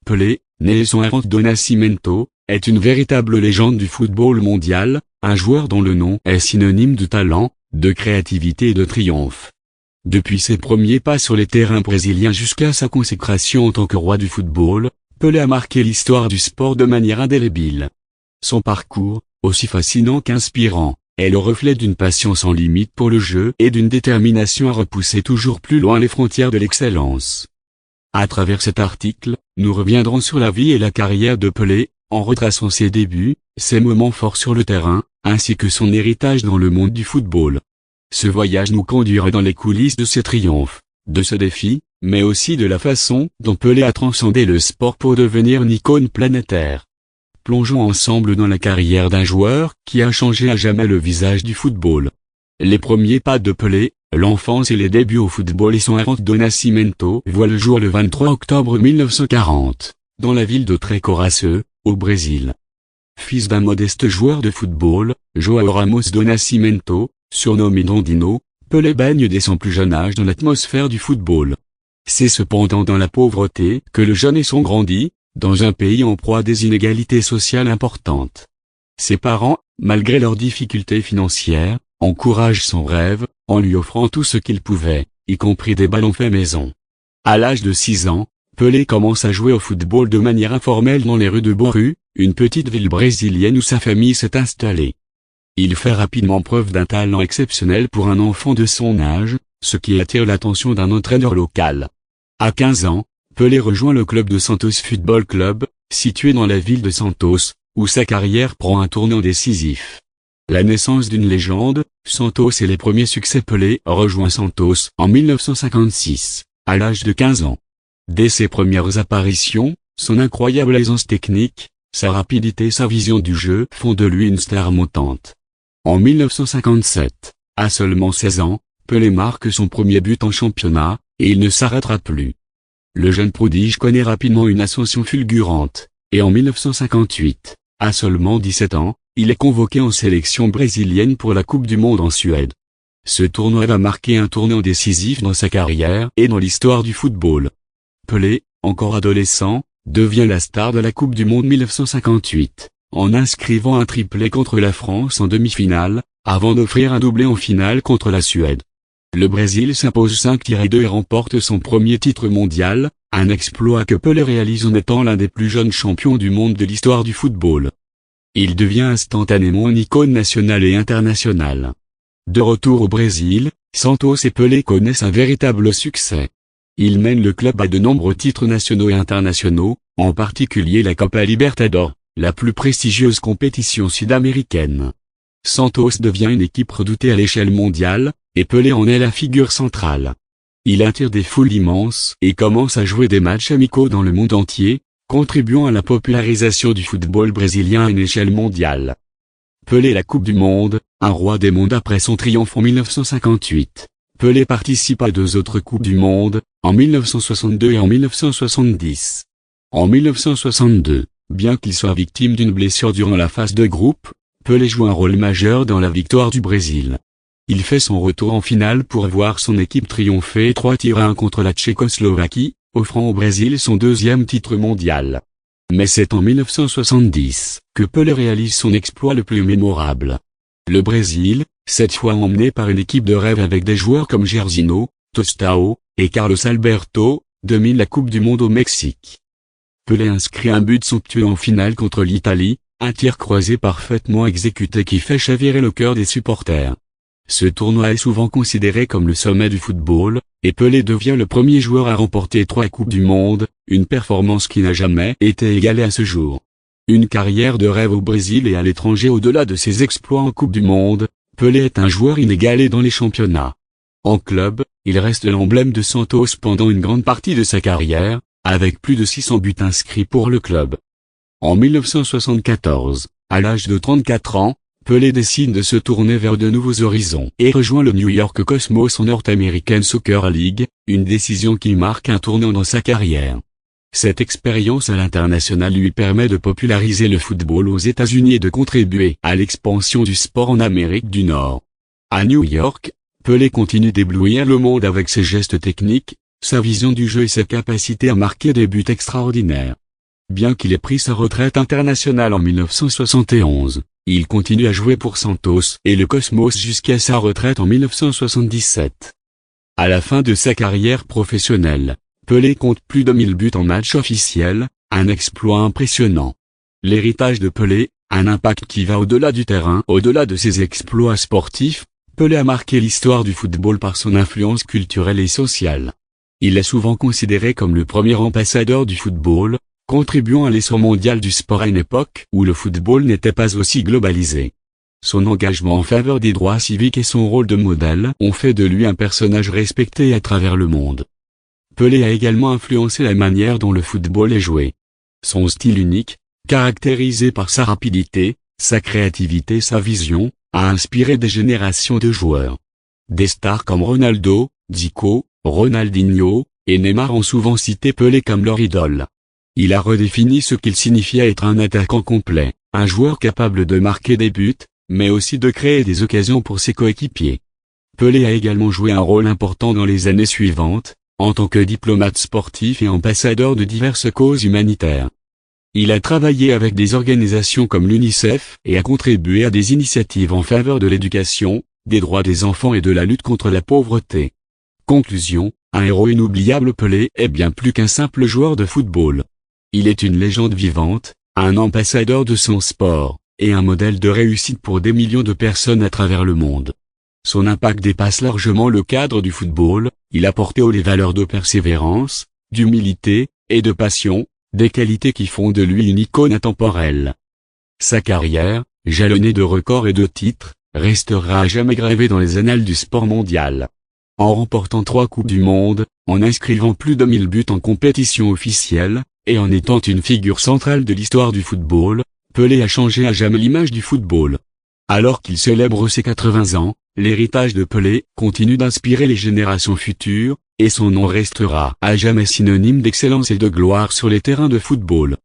Pelé, né Edson Arantes do Nascimento, est une véritable légende du football mondial, un joueur dont le nom est synonyme de talent, de créativité et de triomphe. Depuis ses premiers pas sur les terrains brésiliens jusqu'à sa consécration en tant que roi du football, Pelé a marqué l'histoire du sport de manière indélébile. Son parcours, aussi fascinant qu'inspirant, est le reflet d'une passion sans limite pour le jeu et d'une détermination à repousser toujours plus loin les frontières de l'excellence. À travers cet article, nous reviendrons sur la vie et la carrière de Pelé, en retraçant ses débuts, ses moments forts sur le terrain, ainsi que son héritage dans le monde du football. Ce voyage nous conduira dans les coulisses de ses triomphes, de ce défi, mais aussi de la façon dont Pelé a transcendé le sport pour devenir une icône planétaire. Plongeons ensemble dans la carrière d'un joueur qui a changé à jamais le visage du football. Les premiers pas de Pelé, l'enfance et les débuts au football Edson Arantes do Nascimento voient le jour le 23 octobre 1940, dans la ville de Três Corações, au Brésil. Fils d'un modeste joueur de football, João Ramos do Nascimento, surnommé Dondinho, Pelé baigne dès son plus jeune âge dans l'atmosphère du football. C'est cependant dans la pauvreté que le jeune Edson grandit, dans un pays en proie à des inégalités sociales importantes. Ses parents, malgré leurs difficultés financières, encouragent son rêve, en lui offrant tout ce qu'ils pouvaient, y compris des ballons faits maison. À l'âge de 6 ans, Pelé commence à jouer au football de manière informelle dans les rues de Bauru, une petite ville brésilienne où sa famille s'est installée. Il fait rapidement preuve d'un talent exceptionnel pour un enfant de son âge, ce qui attire l'attention d'un entraîneur local. À 15 ans, Pelé rejoint le club de Santos Football Club, situé dans la ville de Santos, où sa carrière prend un tournant décisif. La naissance d'une légende, Santos et les premiers succès. Pelé rejoint Santos en 1956, à l'âge de 15 ans. Dès ses premières apparitions, son incroyable aisance technique, sa rapidité et sa vision du jeu font de lui une star montante. En 1957, à seulement 16 ans, Pelé marque son premier but en championnat, et il ne s'arrêtera plus. Le jeune prodige connaît rapidement une ascension fulgurante, et en 1958, à seulement 17 ans, il est convoqué en sélection brésilienne pour la Coupe du Monde en Suède. Ce tournoi va marquer un tournant décisif dans sa carrière et dans l'histoire du football. Pelé, encore adolescent, devient la star de la Coupe du Monde 1958, en inscrivant un triplé contre la France en demi-finale, avant d'offrir un doublé en finale contre la Suède. Le Brésil s'impose 5-2 et remporte son premier titre mondial, un exploit que Pelé réalise en étant l'un des plus jeunes champions du monde de l'histoire du football. Il devient instantanément une icône nationale et internationale. De retour au Brésil, Santos et Pelé connaissent un véritable succès. Il mène le club à de nombreux titres nationaux et internationaux, en particulier la Copa Libertadores, la plus prestigieuse compétition sud-américaine. Santos devient une équipe redoutée à l'échelle mondiale, et Pelé en est la figure centrale. Il attire des foules immenses et commence à jouer des matchs amicaux dans le monde entier, contribuant à la popularisation du football brésilien à une échelle mondiale. Pelé la Coupe du Monde, un roi des mondes après son triomphe en 1958. Pelé participe à 2 autres Coupes du Monde, en 1962 et en 1970. En 1962, bien qu'il soit victime d'une blessure durant la phase de groupe, Pelé joue un rôle majeur dans la victoire du Brésil. Il fait son retour en finale pour voir son équipe triompher 3-1 contre la Tchécoslovaquie, offrant au Brésil son 2e titre mondial. Mais c'est en 1970 que Pelé réalise son exploit le plus mémorable. Le Brésil, cette fois emmené par une équipe de rêve avec des joueurs comme Jairzinho, Tostão et Carlos Alberto, domine la Coupe du Monde au Mexique. Pelé inscrit un but somptueux en finale contre l'Italie, un tir croisé parfaitement exécuté qui fait chavirer le cœur des supporters. Ce tournoi est souvent considéré comme le sommet du football, et Pelé devient le premier joueur à remporter 3 Coupes du Monde, une performance qui n'a jamais été égalée à ce jour. Une carrière de rêve au Brésil et à l'étranger. Au-delà de ses exploits en Coupe du Monde, Pelé est un joueur inégalé dans les championnats. En club, il reste l'emblème de Santos pendant une grande partie de sa carrière, avec plus de 600 buts inscrits pour le club. En 1974, à l'âge de 34 ans, Pelé décide de se tourner vers de nouveaux horizons et rejoint le New York Cosmos en North American Soccer League, une décision qui marque un tournant dans sa carrière. Cette expérience à l'international lui permet de populariser le football aux États-Unis et de contribuer à l'expansion du sport en Amérique du Nord. À New York, Pelé continue d'éblouir le monde avec ses gestes techniques, sa vision du jeu et sa capacité à marquer des buts extraordinaires. Bien qu'il ait pris sa retraite internationale en 1971, il continue à jouer pour Santos et le Cosmos jusqu'à sa retraite en 1977. À la fin de sa carrière professionnelle, Pelé compte plus de 1000 buts en match officiel, un exploit impressionnant. L'héritage de Pelé, un impact qui va au-delà du terrain. Au-delà de ses exploits sportifs, Pelé a marqué l'histoire du football par son influence culturelle et sociale. Il est souvent considéré comme le premier ambassadeur du football, contribuant à l'essor mondial du sport à une époque où le football n'était pas aussi globalisé. Son engagement en faveur des droits civiques et son rôle de modèle ont fait de lui un personnage respecté à travers le monde. Pelé a également influencé la manière dont le football est joué. Son style unique, caractérisé par sa rapidité, sa créativité et sa vision, a inspiré des générations de joueurs. Des stars comme Ronaldo, Zico, Ronaldinho et Neymar ont souvent cité Pelé comme leur idole. Il a redéfini ce qu'il signifiait être un attaquant complet, un joueur capable de marquer des buts, mais aussi de créer des occasions pour ses coéquipiers. Pelé a également joué un rôle important dans les années suivantes, en tant que diplomate sportif et ambassadeur de diverses causes humanitaires. Il a travaillé avec des organisations comme l'UNICEF et a contribué à des initiatives en faveur de l'éducation, des droits des enfants et de la lutte contre la pauvreté. Conclusion, un héros inoubliable. Pelé est bien plus qu'un simple joueur de football. Il est une légende vivante, un ambassadeur de son sport, et un modèle de réussite pour des millions de personnes à travers le monde. Son impact dépasse largement le cadre du football, il a porté haut les valeurs de persévérance, d'humilité, et de passion, des qualités qui font de lui une icône intemporelle. Sa carrière, jalonnée de records et de titres, restera à jamais gravée dans les annales du sport mondial. En remportant 3 Coupes du Monde, en inscrivant plus de 1000 buts en compétition officielle, et en étant une figure centrale de l'histoire du football, Pelé a changé à jamais l'image du football. Alors qu'il célèbre ses 80 ans, l'héritage de Pelé continue d'inspirer les générations futures, et son nom restera à jamais synonyme d'excellence et de gloire sur les terrains de football.